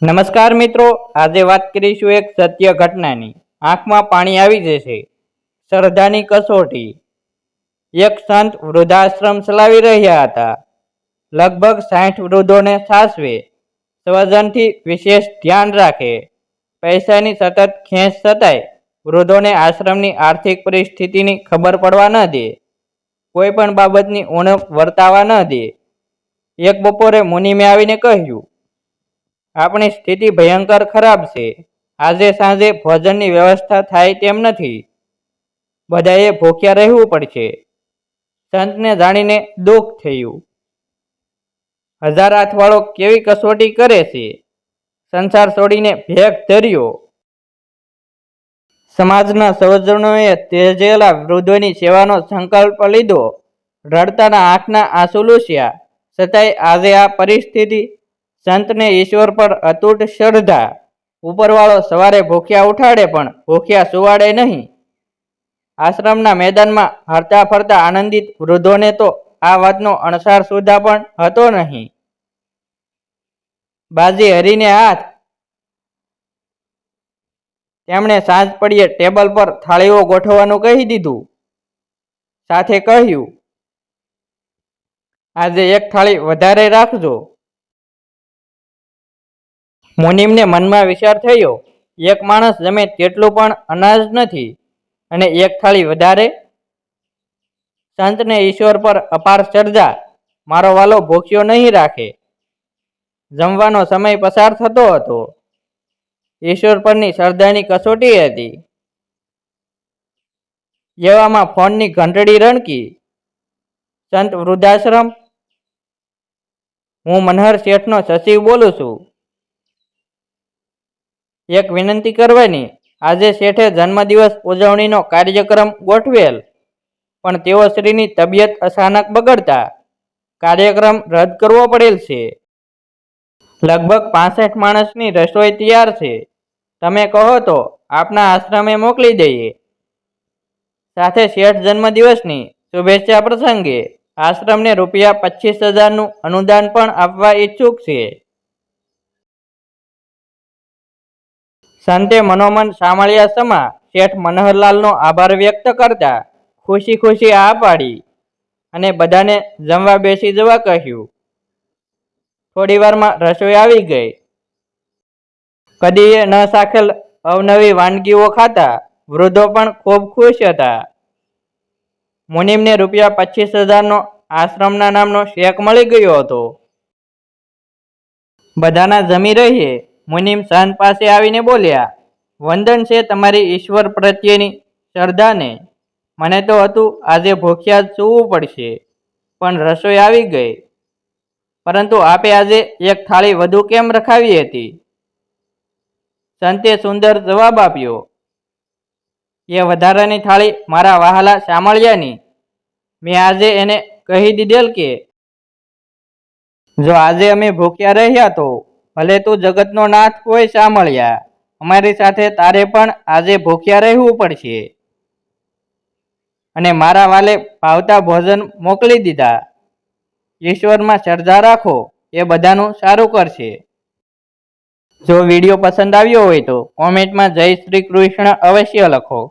નમસ્કાર મિત્રો, આજે વાત કરીશું એક સત્ય ઘટનાની। આંખમાં પાણી આવી જશે। શ્રદ્ધાની કસોટી। એક સંત વૃદ્ધાશ્રમ ચલાવી રહ્યા હતા। લગભગ 60 વૃદ્ધોને સાચવે, સ્વજનથી વિશેષ ધ્યાન રાખે। પૈસાની સતત ખેંચ છતાંય વૃદ્ધોને આશ્રમની આર્થિક પરિસ્થિતિની ખબર પડવા ન દે, કોઈ પણ બાબતની ઉણપ વર્તાવા ન દે। એક બપોરે મુનિમે આવીને કહ્યું, આપણી સ્થિતિ ભયંકર ખરાબ છે। આજે સાંજે ભોજનની વ્યવસ્થા થાય તેમ નથી। બધાએ ભૂખ્યા રહેવું પડશે। સંતને જાણીને દુઃખ થયું। 1000 હાથવાળો કેવી કસોટી કરે છે। સંસાર છોડીને ભેખ ધર્યો। સમાજના સૌજનોએ તેજેલા વૃદ્ધોની સેવાનો સંકલ્પ લીધો। રડતાના આંખના આંસુ લૂછ્યા, છતાંય આજે આ પરિસ્થિતિ। સંતને ઈશ્વર પર અતૂટ શ્રદ્ધા। ઉપરવાળો સવારે ભૂખ્યા ઉઠાડે પણ ભૂખ્યા સુવાડે નહીં। આશ્રમના મેદાનમાં હરતા ફરતા આનંદિત વૃદ્ધોને તો આ વાતનો અણસાર સુદ્ધા પણ હતો નહીં। બાજી હરીને હાથ। તેમણે સાંજ પડીએ ટેબલ પર થાળીઓ ગોઠવવાનું કહી દીધું। સાથે કહ્યું, આજે એક થાળી વધારે રાખજો। મુનિમને મનમાં વિચાર થયો, એક માણસ જમે તેટલું પણ અનાજ નથી અને એક થાળી વધારે। સંતને ઈશ્વર પર અપાર શ્રદ્ધા, મારો વાલો ભૂખ્યો નહીં રાખે। જમવાનો સમય પસાર થતો હતો। ઈશ્વર પરની શ્રદ્ધાની કસોટી હતી। એવામાં ફોનની ઘંટડી રણકી। સંત વૃદ્ધાશ્રમ, હું મનહર શેઠનો સચિવ બોલું છું। એક વિનંતી કરવાની। આજે શેઠે જન્મદિવસ ઉજવણીનો કાર્યક્રમ ગોઠવેલ, પણ તેઓ શ્રીની તબિયત અચાનક બગડતા કાર્યક્રમ રદ કરવો પડેલ છે। લગભગ 65 માણસની રસોઈ તૈયાર છે। તમે કહો તો આપના આશ્રમે મોકલી દઈએ। સાથે શેઠ જન્મદિવસની શુભેચ્છા પ્રસંગે આશ્રમને રૂપિયા 25,000નું અનુદાન પણ આપવા ઈચ્છુક છે। સંતે મનોમન સાંભળ્યા સમા શેઠ મનહરલાલનો આભાર વ્યક્ત કરતા ખુશી ખુશી આ પાડી અને બધાને જમવા બેસી જવા કહ્યું। થોડી વારમાં રસોઈ આવી ગઈ। કદીએ ન ચાખેલ અવનવી વાનગીઓ ખાતા વૃદ્ધો પણ ખૂબ ખુશ હતા। મુનિમને રૂપિયા 25,000નો આશ્રમના નામનો ચેક મળી ગયો હતો। બધાના જમી રહીએ મુનિમ સંત પાસે આવીને બોલ્યા, વંદન છે તમારી ઈશ્વર પ્રત્યેની શ્રદ્ધાને। મને તો હતું આજે ભૂખ્યા જ સૂવું પડશે, પણ રસોઈ આવી ગઈ। પરંતુ આપે આજે એક થાળી વધુ કેમ રખાવી હતી? સંતે સુંદર જવાબ આપ્યો, એ વધારાની થાળી મારા વહાલા શામળિયાની। મેં આજે એને કહી દીધેલ કે જો આજે અમે ભૂખ્યા રહ્યા તો ભલે તું જગતનો નાથ હોય શામળિયા, અમારી સાથે તારે પણ આજે ભૂખ્યા રહેવું પડશે। અને મારા વાલે ભાવતા ભોજન મોકલી દીધા। ઈશ્વરમાં શ્રદ્ધા રાખો, એ બધાનું સારું કરશે। જો વિડીયો પસંદ આવ્યો હોય તો કોમેન્ટમાં જય શ્રી કૃષ્ણ અવશ્ય લખો।